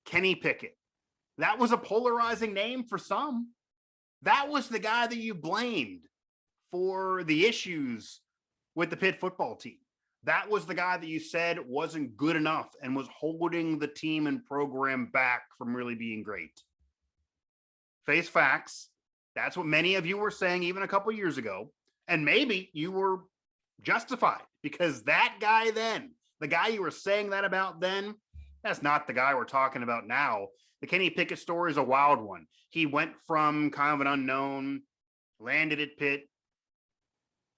Kenny Pickett. That was a polarizing name for some. That was the guy that you blamed for the issues with the Pitt football team. That was the guy that you said wasn't good enough and was holding the team and program back from really being great. Face facts. That's what many of you were saying even a couple years ago. And maybe you were justified, because that guy then, the guy you were saying that about then, that's not the guy we're talking about now. The Kenny Pickett story is a wild one. He went from kind of an unknown, landed at Pitt.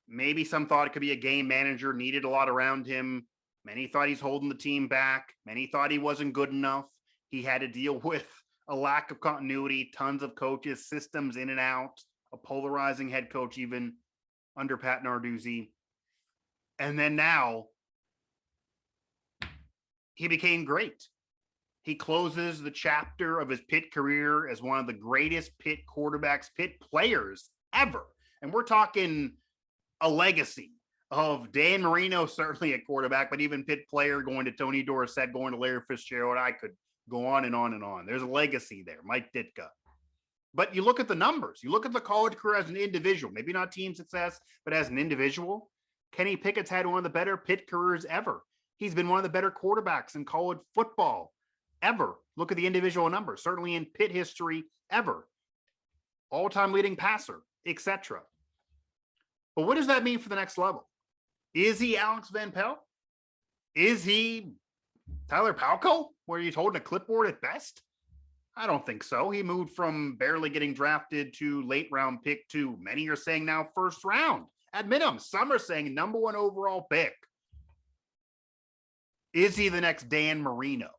Maybe some thought it could be a game manager, needed a lot around him. Many thought he's holding the team back. Many thought he wasn't good enough. He had to deal with a lack of continuity, tons of coaches, systems in and out, a polarizing head coach even under Pat Narduzzi. And then now he became great. He closes the chapter of his Pitt career as one of the greatest Pitt quarterbacks, Pitt players ever. And we're talking a legacy of Dan Marino, certainly at quarterback, but even Pitt player going to Tony Dorsett, going to Larry Fitzgerald. I could go on and on and on. There's a legacy there, Mike Ditka. But you look at the numbers. You look at the college career as an individual, maybe not team success, but as an individual. Kenny Pickett's had one of the better Pitt careers ever. He's been one of the better quarterbacks in college football ever. Look at the individual numbers, certainly in Pitt history ever. All-time leading passer, etc. But what does that mean for the next level? Is he Alex Van Pelt? Is he Tyler Palko, where he's holding a clipboard at best? I don't think so. He moved from barely getting drafted to late round pick to, many are saying now, first round. At minimum, some are saying number 1 overall pick. Is he the next Dan Marino?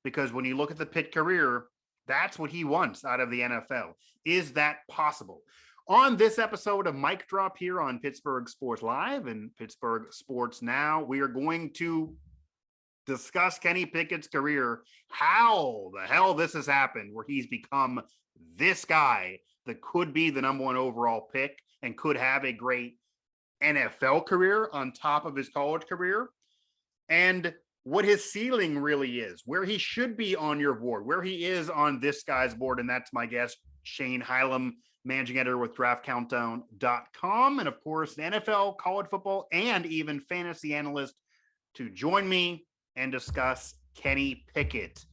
Because when you look at the Pitt career, that's what he wants out of the NFL. Is that possible? On this episode of Mic Drop here on Pittsburgh Sports Live and Pittsburgh Sports Now, we are going to discuss Kenny Pickett's career, how the hell this has happened, where he's become this guy that could be the number 1 overall pick and could have a great NFL career on top of his college career, and what his ceiling really is, where he should be on your board, where he is on this guy's board. And that's my guest, Shane Hallam, managing editor with draftcountdown.com. And of course, an NFL, college football, and even fantasy analyst to join me and discuss Kenny Pickett.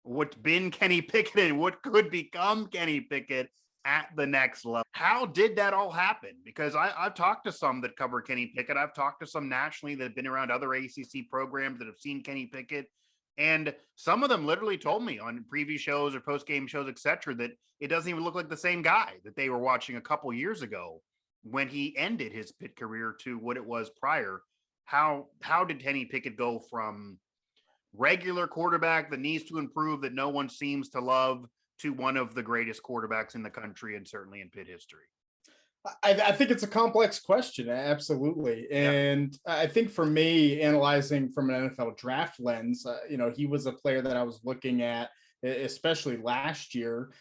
What's been Kenny Pickett and what could become Kenny Pickett at the next level. How did that all happen? Because I've talked to some that cover Kenny Pickett. I've talked to some nationally that have been around other ACC programs that have seen Kenny Pickett. And some of them literally told me on preview shows or post-game shows, etc., that it doesn't even look like the same guy that they were watching a couple years ago when he ended his Pitt career to what it was prior. How did Kenny Pickett go from regular quarterback that needs to improve, that no one seems to love, to one of the greatest quarterbacks in the country and certainly in Pitt history? I think it's a complex question. Absolutely. And yeah. I think for me, analyzing from an NFL draft lens, he was a player that I was looking at, especially last year,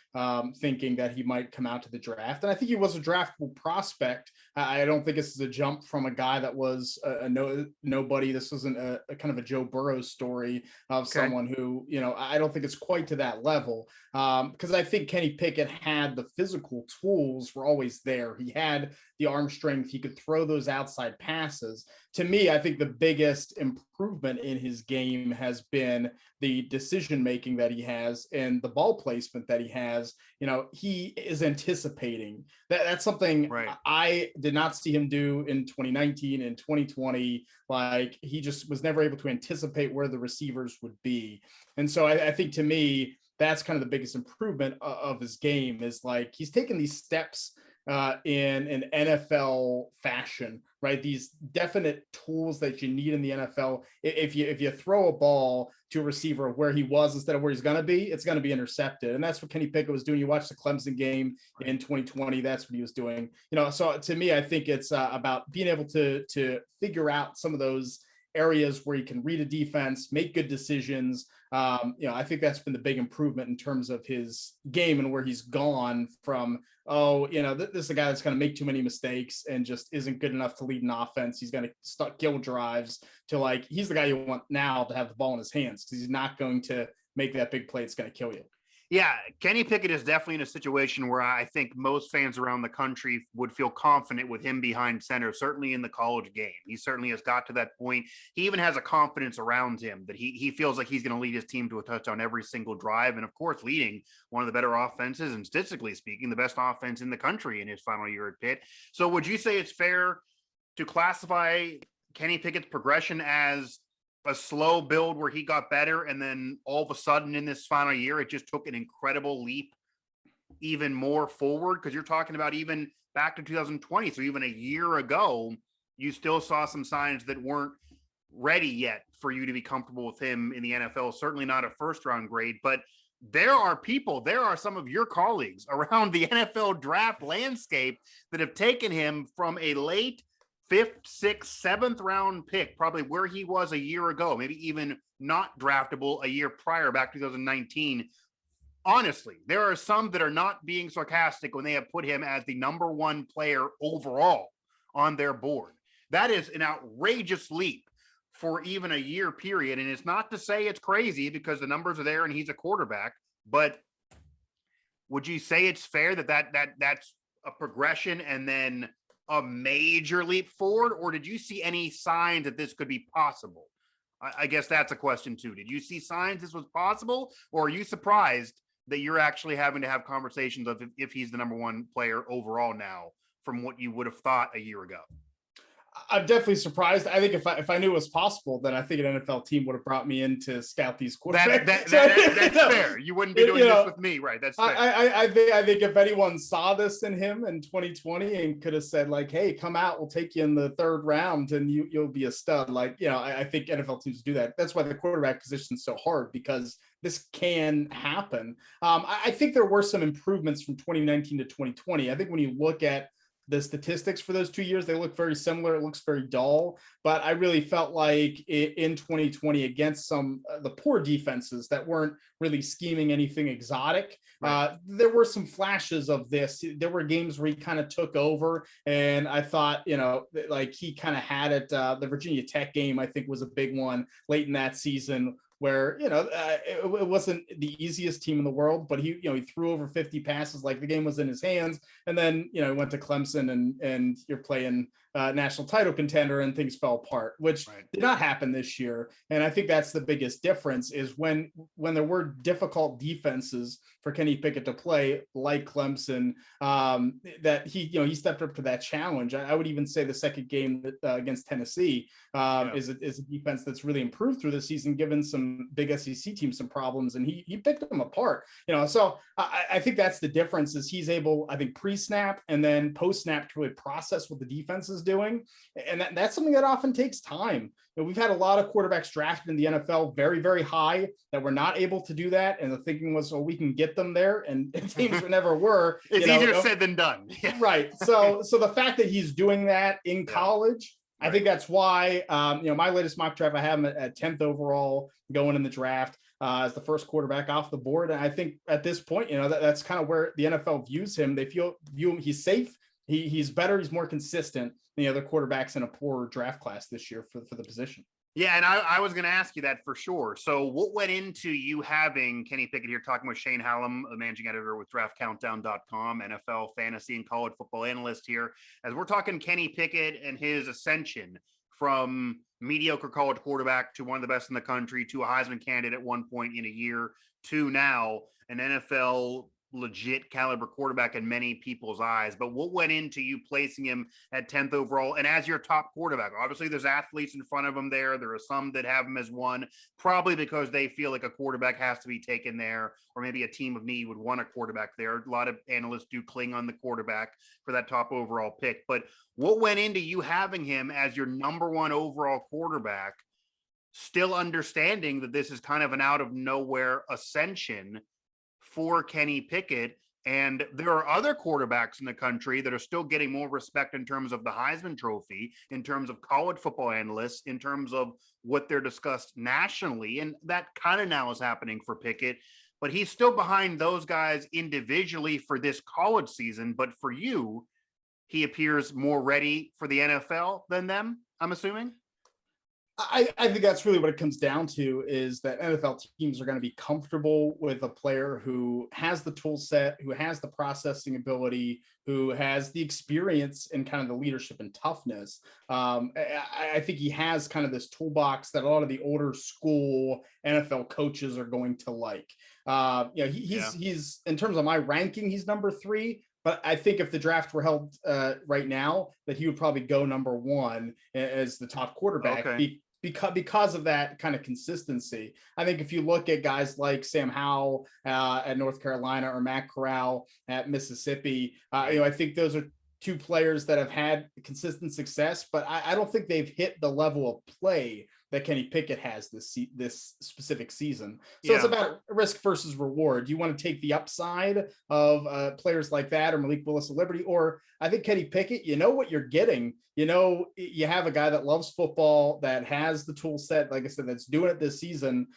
thinking that he might come out to the draft. And I think he was a draftable prospect. I don't think this is a jump from a guy that was a nobody. This wasn't a kind of a Joe Burrow story of someone who, I don't think it's quite to that level. Because I think Kenny Pickett had the physical tools were always there. He had the arm strength. He could throw those outside passes. To me, I think the biggest improvement in his game has been the decision-making that he has and the ball placement that he has. He is anticipating. That's something I did not see him do in 2019 and 2020. Like, he just was never able to anticipate where the receivers would be. And so I think, to me, that's kind of the biggest improvement of his game, is like he's taken these steps in an NFL fashion, right? These definite tools that you need in the NFL. If you throw a ball to a receiver where he was instead of where he's going to be, it's going to be intercepted. And that's what Kenny Pickett was doing. You watch the Clemson game in 2020, that's what he was doing. So to me, I think it's about being able to figure out some of those areas where he can read a defense, make good decisions. I think that's been the big improvement in terms of his game and where he's gone from, this is a guy that's going to make too many mistakes and just isn't good enough to lead an offense. He's going to kill drives, to like, he's the guy you want now to have the ball in his hands, because he's not going to make that big play, it's going to kill you. Yeah, Kenny Pickett is definitely in a situation where I think most fans around the country would feel confident with him behind center, certainly in the college game. He certainly has got to that point. He even has a confidence around him that he feels like he's going to lead his team to a touchdown every single drive. And of course, leading one of the better offenses and statistically speaking, the best offense in the country in his final year at Pitt. So would you say it's fair to classify Kenny Pickett's progression as a slow build where he got better, and then all of a sudden in this final year, it just took an incredible leap even more forward? Because you're talking about even back to 2020. So even a year ago, you still saw some signs that weren't ready yet for you to be comfortable with him in the NFL. Certainly not a first round grade, but there are some of your colleagues around the NFL draft landscape that have taken him from a late 5th, 6th, 7th round pick, probably where he was a year ago, maybe even not draftable a year prior, back 2019. Honestly, there are some that are not being sarcastic when they have put him as the number 1 player overall on their board. That is an outrageous leap for even a year period. And it's not to say it's crazy because the numbers are there and he's a quarterback, but would you say it's fair that's a progression and then a major leap forward, or did you see any signs that this could be possible? I guess that's a question too. Did you see signs this was possible, or are you surprised that you're actually having to have conversations of if he's the number 1 player overall now from what you would have thought a year ago? I'm definitely surprised. I think if I knew it was possible, then I think an NFL team would have brought me in to scout these quarterbacks. That's fair. You wouldn't be doing this with me, right? That's fair. I think if anyone saw this in him in 2020 and could have said like, "Hey, come out, we'll take you in the 3rd round, and you'll be a stud." Like, I think NFL teams do that. That's why the quarterback position is so hard, because this can happen. I think there were some improvements from 2019 to 2020. I think when you look at the statistics for those 2 years, they look very similar. It looks very dull, but I really felt like in 2020 against some the poor defenses that weren't really scheming anything exotic, right. There were some flashes of this. There were games where he kind of took over, and I thought, like he kind of had it. The Virginia Tech game, I think, was a big one late in that season, where it wasn't the easiest team in the world, but he threw over 50 passes, like the game was in his hands. And then he went to Clemson, and you're playing national title contender, and things fell apart, which did not happen this year. And I think that's the biggest difference, is when there were difficult defenses for Kenny Pickett to play, like Clemson, that he stepped up to that challenge. I would even say the second game against Tennessee is a defense that's really improved through the season, given some big SEC teams some problems, and he picked them apart. So I think that's the difference, is he's able, I think, pre-snap and then post-snap to really process what the defense is doing, and that's something that often takes time. We've had a lot of quarterbacks drafted in the NFL very, very high that were not able to do that, and the thinking was, we can get them there, and teams never were. It's easier said than done. Right. So the fact that he's doing that in college, I think that's why, my latest mock draft, I have him at 10th overall going in the draft as the first quarterback off the board. And I think at this point, that's kind of where the NFL views him. They view him, he's safe. He's better. He's more consistent than the other quarterbacks in a poor draft class this year for the position. Yeah, and I was going to ask you that for sure. So what went into you having Kenny Pickett here, talking with Shane Hallam, a managing editor with draftcountdown.com, NFL fantasy and college football analyst here, as we're talking Kenny Pickett and his ascension from mediocre college quarterback to one of the best in the country, to a Heisman candidate at one point in a year, to now an NFL legit caliber quarterback in many people's eyes. But what went into you placing him at 10th overall and as your top quarterback? Obviously there's athletes in front of him there. There are some that have him as 1, probably because they feel like a quarterback has to be taken there, or maybe a team of need would want a quarterback there. A lot of analysts do cling on the quarterback for that top overall pick. But what went into you having him as your number 1 overall quarterback, still understanding that this is kind of an out of nowhere ascension for Kenny Pickett, and there are other quarterbacks in the country that are still getting more respect in terms of the Heisman Trophy, in terms of college football analysts, in terms of what they're discussed nationally, and that kind of now is happening for Pickett, but he's still behind those guys individually for this college season. But for you, he appears more ready for the NFL than them, I'm assuming? I think that's really what it comes down to, is that NFL teams are going to be comfortable with a player who has the tool set, who has the processing ability, who has the experience and kind of the leadership and toughness. I think he has kind of this toolbox that a lot of the older school NFL coaches are going to like. He's in terms of my ranking, he's number 3. But I think if the draft were held right now, that he would probably go number 1 as the top quarterback. Okay. Because of that kind of consistency. I think if you look at guys like Sam Howell at North Carolina or Matt Corral at Mississippi, I think those are 2 players that have had consistent success, but I don't think they've hit the level of play that Kenny Pickett has this specific season. So it's about risk versus reward. Do you want to take the upside of players like that, or Malik Willis of Liberty? Or I think Kenny Pickett, you know what you're getting. You have a guy that loves football, that has the tool set, like I said, that's doing it this season.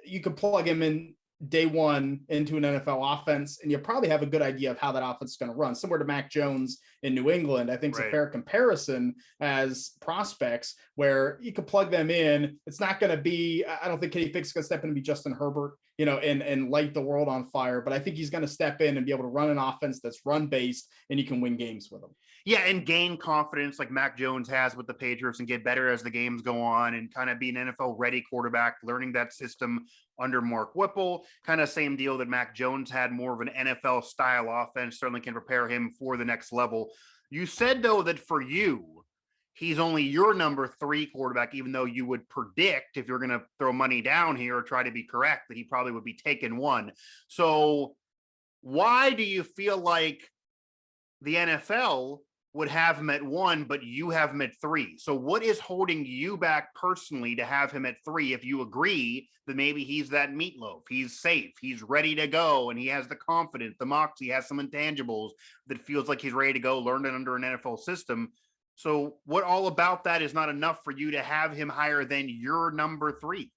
You can plug him in day one into an NFL offense, and you probably have a good idea of how that offense is going to run. Similar to Mac Jones in New England, I think is a fair comparison as prospects, where you could plug them in. It's not going to be, I don't think Kenny Pickett's going to step in and be Justin Herbert, and light the world on fire, but I think he's going to step in and be able to run an offense that's run based, and you can win games with him. Yeah, and gain confidence like Mac Jones has with the Patriots, and get better as the games go on, and kind of be an NFL-ready quarterback, learning that system under Mark Whipple. Kind of same deal that Mac Jones had, more of an NFL-style offense, certainly can prepare him for the next level. You said, though, that for you, he's only your number 3 quarterback, even though you would predict, if you're going to throw money down here or try to be correct, that he probably would be taken 1. So why do you feel like the NFL would have him at 1, but you have him at 3? So what is holding you back personally to have him at 3, if you agree that maybe he's that meatloaf, he's safe, he's ready to go, and he has the confidence, the moxie, he has some intangibles that feels like he's ready to go, learn it under an NFL system? So what all about that is not enough for you to have him higher than your number 3?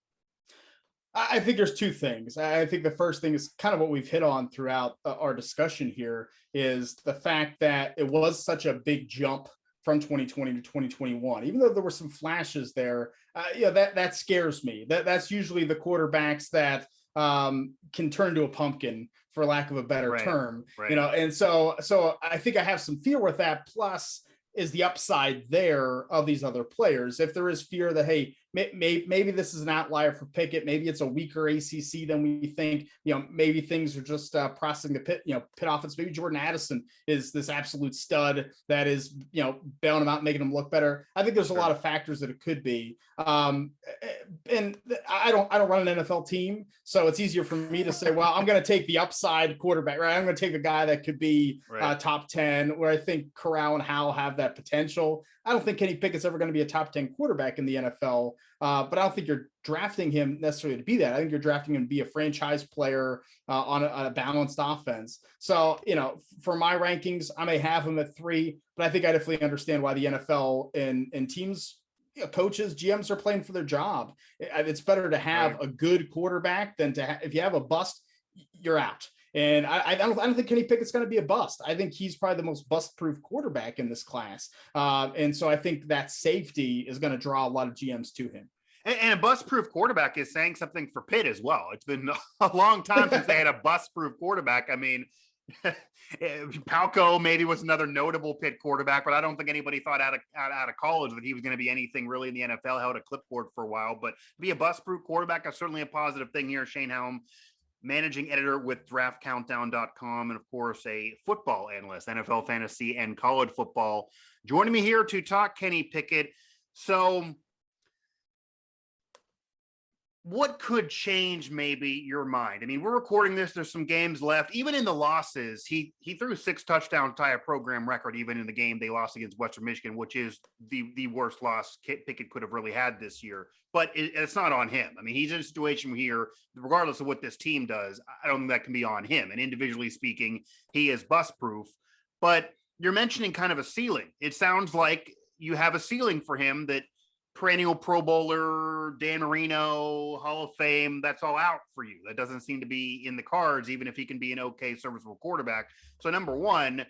I think there's 2 things. I think the first thing is kind of what we've hit on throughout our discussion here, is the fact that it was such a big jump from 2020 to 2021. Even though there were some flashes there, that scares me. That's usually the quarterbacks that can turn into a pumpkin, for lack of a better term. And so I think I have some fear with that. Plus, is the upside there of these other players? If there is fear that, hey, maybe this is an outlier for Pickett, maybe it's a weaker ACC than we think, maybe things are just processing the Pitt offense. Maybe Jordan Addison is this absolute stud that is, bailing him out, making him look better. I think there's a lot of factors that it could be. And I don't run an NFL team, so it's easier for me to say, well, I'm going to take the upside quarterback, right? I'm going to take a guy that could be top 10, where I think Corral and Howell have that potential. I don't think Kenny Pickett's ever going to be a top 10 quarterback in the NFL, but I don't think you're drafting him necessarily to be that. I think you're drafting him to be a franchise player on a balanced offense. So, for my rankings, I may have him at 3, but I think I definitely understand why the NFL and teams, coaches, GMs are playing for their job. It's better to have a good quarterback than to if you have a bust, you're out. And I don't think Kenny Pickett's going to be a bust. I think he's probably the most bust-proof quarterback in this class. And so I think that safety is going to draw a lot of GMs to him. And a bust-proof quarterback is saying something for Pitt as well. It's been a long time since they had a bust-proof quarterback. I mean, Palco maybe was another notable Pitt quarterback, but I don't think anybody thought out of college that he was going to be anything really in the NFL. Held a clipboard for a while, but to be a bust-proof quarterback is certainly a positive thing here. Shane Hallam, managing editor with draftcountdown.com, and of course a football analyst, NFL fantasy and college football, joining me here to talk Kenny Pickett. So what could change maybe your mind? I mean, we're recording this, there's some games left. Even in the losses, he threw 6 touchdowns, tie a program record, even in the game they lost against Western Michigan, which is the worst loss Pickett could have really had this year. But it's not on him. I mean, he's in a situation here, regardless of what this team does, I don't think that can be on him. And individually speaking, he is bust-proof. But you're mentioning kind of a ceiling. It sounds like you have a ceiling for him, that perennial Pro Bowler, Dan Marino, Hall of Fame, that's all out for you. That doesn't seem to be in the cards, even if he can be an okay, serviceable quarterback. So number one,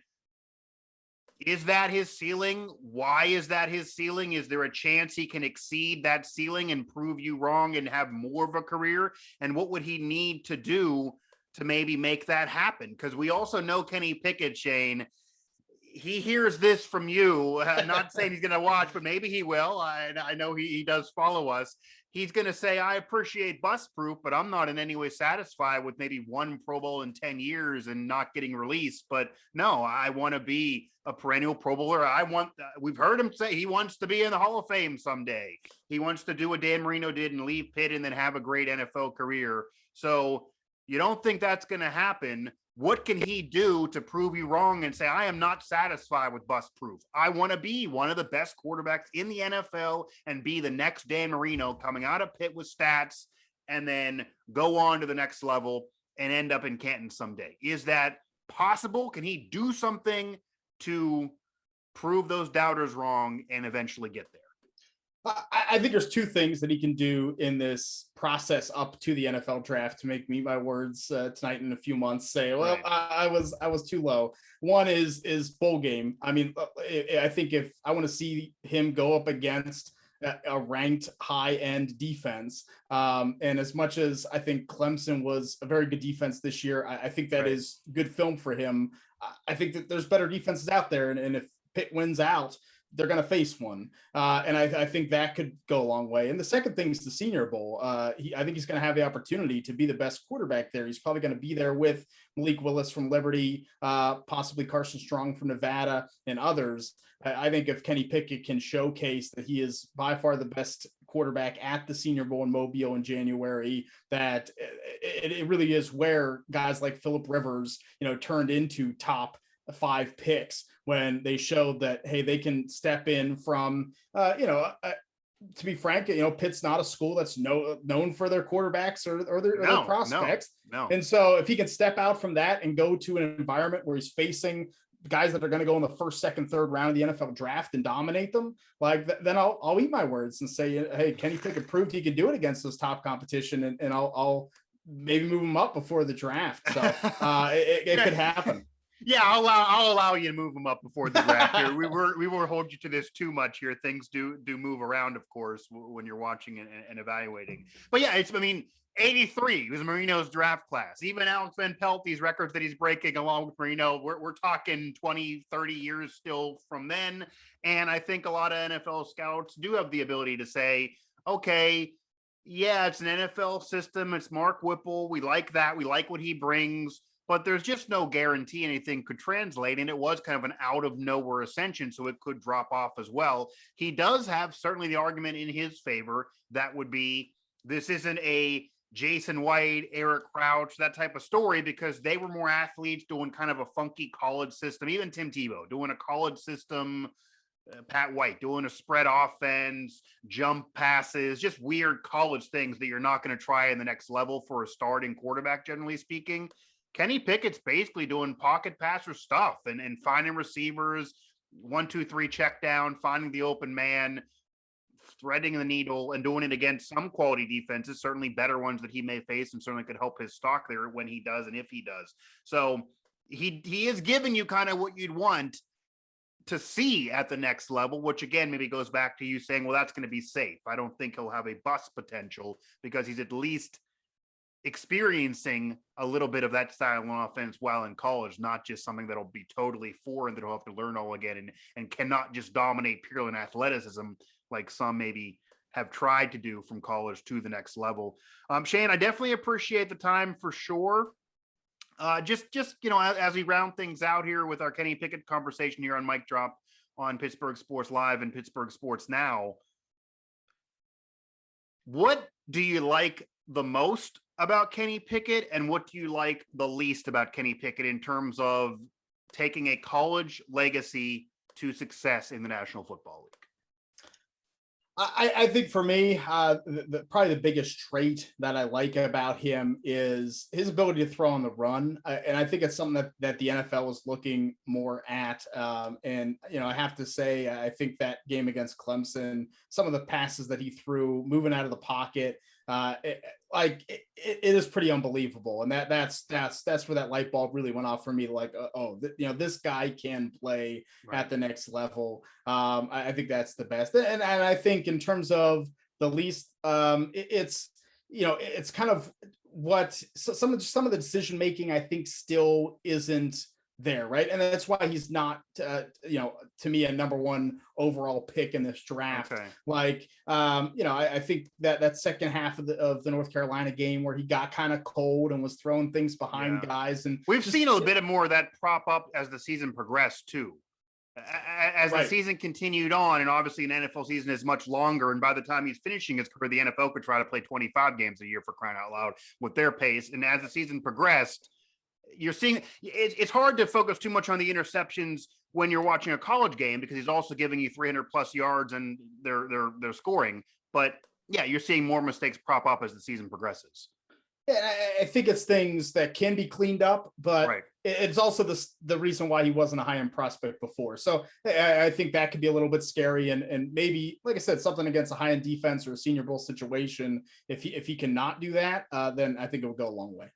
Is that his ceiling? Why is that his ceiling? Is there a chance he can exceed that ceiling and prove you wrong and have more of a career? And what would he need to do to maybe make that happen? Because we also know Kenny Pickett, Shane, he hears this from you. Not saying he's going to watch, but maybe he will. I know he does follow us. He's going to say, I appreciate bust proof, but I'm not in any way satisfied with maybe one Pro Bowl in 10 years and not getting released. But no, I want to be a perennial Pro Bowler. We've heard him say he wants to be in the Hall of Fame someday. He wants to do what Dan Marino did and leave Pitt and then have a great NFL career. So you don't think that's going to happen? What can he do to prove you wrong and say, I am not satisfied with bust proof? I want to be one of the best quarterbacks in the NFL and be the next Dan Marino coming out of Pitt with stats and then go on to the next level and end up in Canton someday. Is that possible? Can he do something to prove those doubters wrong and eventually get there? I think there's two things that he can do in this process up to the NFL draft to make me my words tonight in a few months say, well, right. I was too low. One is bowl game. I mean, I think if I want to see him go up against a ranked high end defense, and as much as I think Clemson was a very good defense this year, I think that is good film for him. I think that there's better defenses out there, and if Pitt wins out, they're going to face one. And I think that could go a long way. And the second thing is the Senior Bowl. I think he's going to have the opportunity to be the best quarterback there. He's probably going to be there with Malik Willis from Liberty, possibly Carson Strong from Nevada, and others. I think if Kenny Pickett can showcase that he is by far the best quarterback at the Senior Bowl in Mobile in January, that it really is where guys like Phillip Rivers, turned into top 5 picks when they showed that, hey, they can step in from, to be frank, Pitt's not a school that's known for their quarterbacks or their prospects. No. And so if he can step out from that and go to an environment where he's facing guys that are going to go in the first, second, third round of the NFL draft and dominate them, then I'll eat my words and say, hey, Kenny Pickett proved he could do it against this top competition, and I'll maybe move him up before the draft. So it could happen. Yeah, I'll allow you to move them up before the draft here. We won't hold you to this too much here. Things do move around, of course, when you're watching and evaluating. But yeah, 83 was Marino's draft class. Even Alex Van Pelt, these records that he's breaking along with Marino, we're talking 20, 30 years still from then. And I think a lot of NFL scouts do have the ability to say, okay, yeah, it's an NFL system. It's Mark Whipple. We like that. We like what he brings. But there's just no guarantee anything could translate. And it was kind of an out of nowhere ascension, so it could drop off as well. He does have certainly the argument in his favor that would be, this isn't a Jason White, Eric Crouch, that type of story, because they were more athletes doing kind of a funky college system. Even Tim Tebow doing a college system, Pat White doing a spread offense, jump passes, just weird college things that you're not going to try in the next level for a starting quarterback, generally speaking. Kenny Pickett's basically doing pocket passer stuff and finding receivers, 1, 2, 3 check down, finding the open man, threading the needle, and doing it against some quality defenses, certainly better ones that he may face, and certainly could help his stock there when he does and if he does. So he is giving you kind of what you'd want to see at the next level, which again maybe goes back to you saying, well, that's going to be safe. I don't think he'll have a bust potential because he's at least experiencing a little bit of that style of offense while in college, not just something that'll be totally foreign that he'll have to learn all again and cannot just dominate purely in athleticism like some maybe have tried to do from college to the next level. Shane, I definitely appreciate the time for sure. Just as we round things out here with our Kenny Pickett conversation here on Mic Drop on Pittsburgh Sports Live and Pittsburgh Sports Now, what do you like the most about Kenny Pickett, and what do you like the least about Kenny Pickett in terms of taking a college legacy to success in the National Football League? I think for me, probably the biggest trait that I like about him is his ability to throw on the run. And I think it's something that the NFL is looking more at. And I have to say, I think that game against Clemson, some of the passes that he threw, moving out of the pocket, it is pretty unbelievable. And that's where that light bulb really went off for me. Like, this guy can play at the next level. I think that's the best. And I think in terms of the least, it's kind of what some of the decision making I think still isn't there, right? And that's why he's not, to me, a number one overall pick in this draft. Okay. Like, I think that second half of the North Carolina game where he got kind of cold and was throwing things behind guys, and we've seen a bit more of that prop up as the season progressed too. As the season continued on, and obviously an NFL season is much longer, and by the time he's finishing his career, the NFL could try to play 25 games a year, for crying out loud, with their pace. And as the season progressed, you're seeing it's hard to focus too much on the interceptions when you're watching a college game, because he's also giving you 300 plus yards and they're scoring. But yeah, you're seeing more mistakes prop up as the season progresses. Yeah, I think it's things that can be cleaned up, but it's also the reason why he wasn't a high-end prospect before. So I think that could be a little bit scary, and maybe, like I said, something against a high-end defense or a Senior Bowl situation. If he cannot do that, then I think it will go a long way.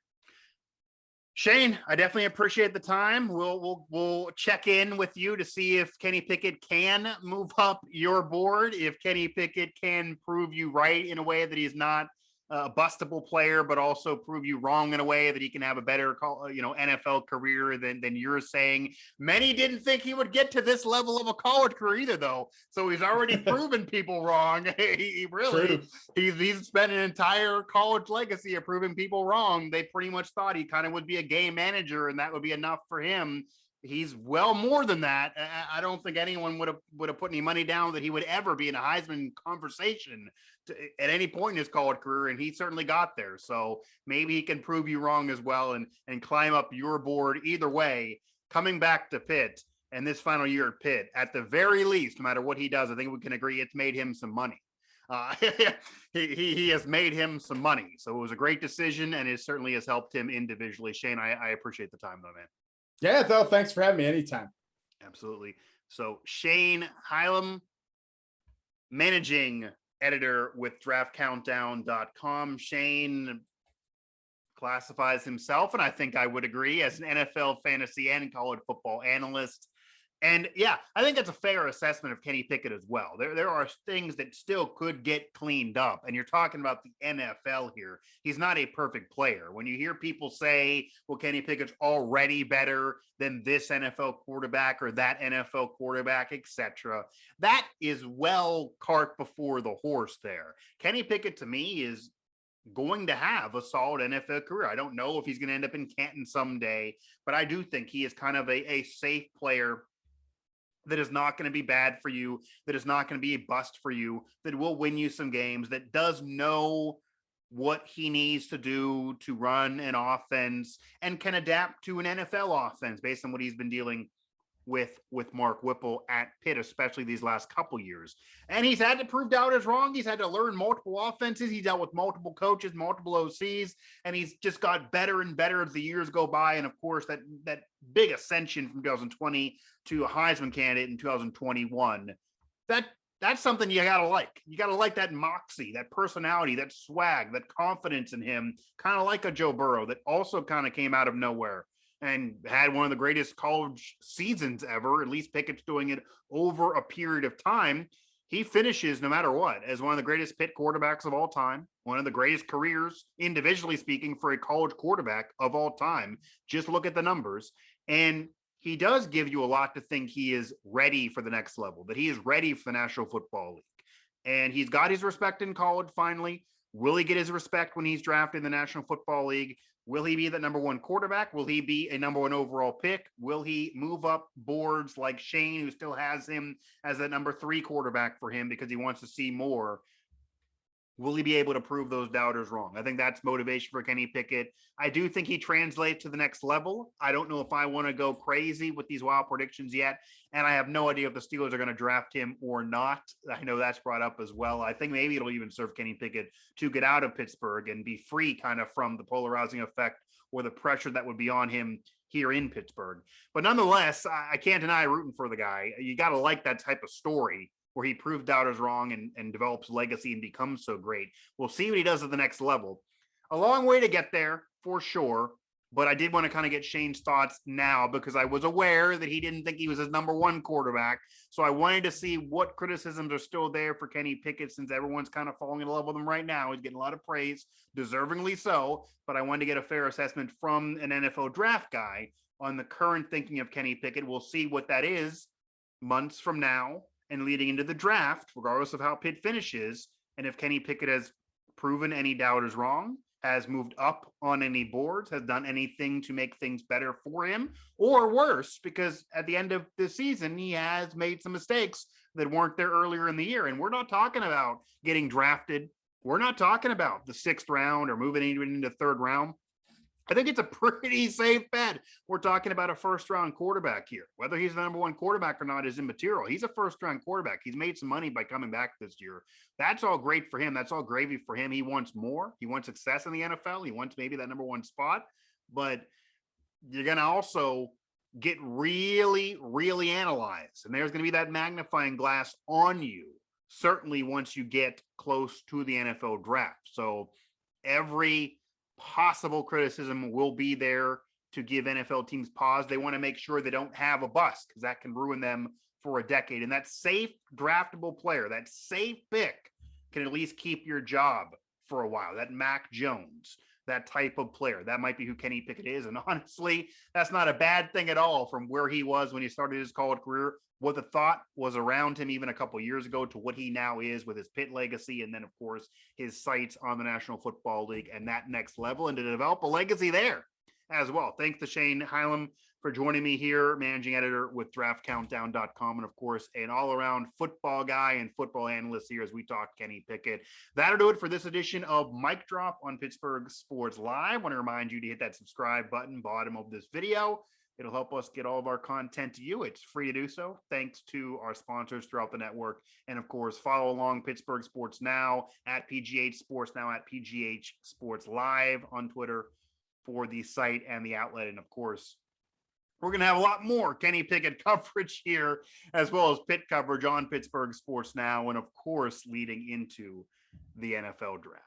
Shane, I definitely appreciate the time. We'll check in with you to see if Kenny Pickett can move up your board, if Kenny Pickett can prove you right in a way that he's not a bustable player, but also prove you wrong in a way that he can have a better, NFL career than you're saying. Many didn't think he would get to this level of a college career either, though. So he's already proven people wrong. He's spent an entire college legacy of proving people wrong. They pretty much thought he kind of would be a game manager, and that would be enough for him. He's well more than that. I don't think anyone would have put any money down that he would ever be in a Heisman conversation at any point in his college career, and he certainly got there. So maybe he can prove you wrong as well and climb up your board. Either way, coming back to Pitt and this final year at Pitt, at the very least, no matter what he does, I think we can agree it's made him some money. He has made him some money. So it was a great decision, and it certainly has helped him individually. Shane, I appreciate the time, though, man. Yeah, though. Thanks for having me anytime. Absolutely. So Shane Hallam, managing editor with draftcountdown.com. Shane classifies himself, and I think I would agree, as an NFL fantasy and college football analyst. And yeah, I think that's a fair assessment of Kenny Pickett as well. There are things that still could get cleaned up. And you're talking about the NFL here. He's not a perfect player. When you hear people say, well, Kenny Pickett's already better than this NFL quarterback or that NFL quarterback, etc., that is well cart before the horse there. Kenny Pickett, to me, is going to have a solid NFL career. I don't know if he's going to end up in Canton someday, but I do think he is kind of a safe player that is not going to be bad for you, that is not going to be a bust for you, that will win you some games, that does know what he needs to do to run an offense and can adapt to an NFL offense based on what he's been dealing with Mark Whipple at Pitt, especially these last couple years. And he's had to prove doubters wrong. He's had to learn multiple offenses. He's dealt with multiple coaches, multiple OCs, and he's just got better and better as the years go by. And of course, that big ascension from 2020 to a Heisman candidate in 2021, that's something you got to like. You got to like that moxie, that personality, that swag, that confidence in him, kind of like a Joe Burrow that also kind of came out of nowhere and had one of the greatest college seasons ever. At least Pickett's doing it over a period of time. He finishes, no matter what, as one of the greatest Pitt quarterbacks of all time, one of the greatest careers, individually speaking, for a college quarterback of all time. Just look at the numbers. And he does give you a lot to think he is ready for the next level, that he is ready for the National Football League. And he's got his respect in college finally. Will he get his respect when he's drafted in the National Football League? Will he be the number one quarterback? Will he be a number one overall pick? Will he move up boards like Shane, who still has him as a number 3 quarterback for him because he wants to see more? Will he be able to prove those doubters wrong? I think that's motivation for Kenny Pickett. I do think he translates to the next level. I don't know if I want to go crazy with these wild predictions yet, and I have no idea if the Steelers are going to draft him or not. I know that's brought up as well. I think maybe it'll even serve Kenny Pickett to get out of Pittsburgh and be free kind of from the polarizing effect or the pressure that would be on him here in Pittsburgh. But nonetheless, I can't deny rooting for the guy. You got to like that type of story where he proved doubters wrong and develops legacy and becomes so great. We'll see what he does at the next level. A long way to get there for sure. But I did want to kind of get Shane's thoughts now because I was aware that he didn't think he was his number one quarterback. So I wanted to see what criticisms are still there for Kenny Pickett since everyone's kind of falling in love with him right now. He's getting a lot of praise, deservingly so. But I wanted to get a fair assessment from an NFL draft guy on the current thinking of Kenny Pickett. We'll see what that is months from now and leading into the draft, regardless of how Pitt finishes. And if Kenny Pickett has proven any doubters wrong, has moved up on any boards, has done anything to make things better for him, or worse, because at the end of the season, he has made some mistakes that weren't there earlier in the year. And we're not talking about getting drafted. We're not talking about the 6th round or moving even into 3rd round. I think it's a pretty safe bet. We're talking about a 1st-round quarterback here. Whether he's the number one quarterback or not is immaterial. He's a 1st-round quarterback. He's made some money by coming back this year. That's all great for him. That's all gravy for him. He wants more. He wants success in the NFL. He wants maybe that number one spot. But you're going to also get really, really analyzed. And there's going to be that magnifying glass on you, certainly once you get close to the NFL draft. So every possible criticism will be there to give NFL teams pause. They want to make sure they don't have a bust because that can ruin them for a decade. And that safe draftable player, that safe pick can at least keep your job for a while. That Mac Jones, that type of player, that might be who Kenny Pickett is. And honestly, that's not a bad thing at all from where he was when he started his college career, what the thought was around him even a couple of years ago to what he now is with his Pitt legacy. And then, of course, his sights on the National Football League and that next level and to develop a legacy there as well. Thanks to Shane Hallam for joining me here, managing editor with draftcountdown.com. And of course, an all-around football guy and football analyst here as we talk Kenny Pickett. That'll do it for this edition of Mic Drop on Pittsburgh Sports Live. I want to remind you to hit that subscribe button, bottom of this video. It'll help us get all of our content to you. It's free to do so. Thanks to our sponsors throughout the network. And of course, follow along Pittsburgh Sports Now at PGH Sports Now at PGH Sports Live on Twitter for the site and the outlet. And of course, we're going to have a lot more Kenny Pickett coverage here, as well as Pitt coverage on Pittsburgh Sports Now. And of course, leading into the NFL draft.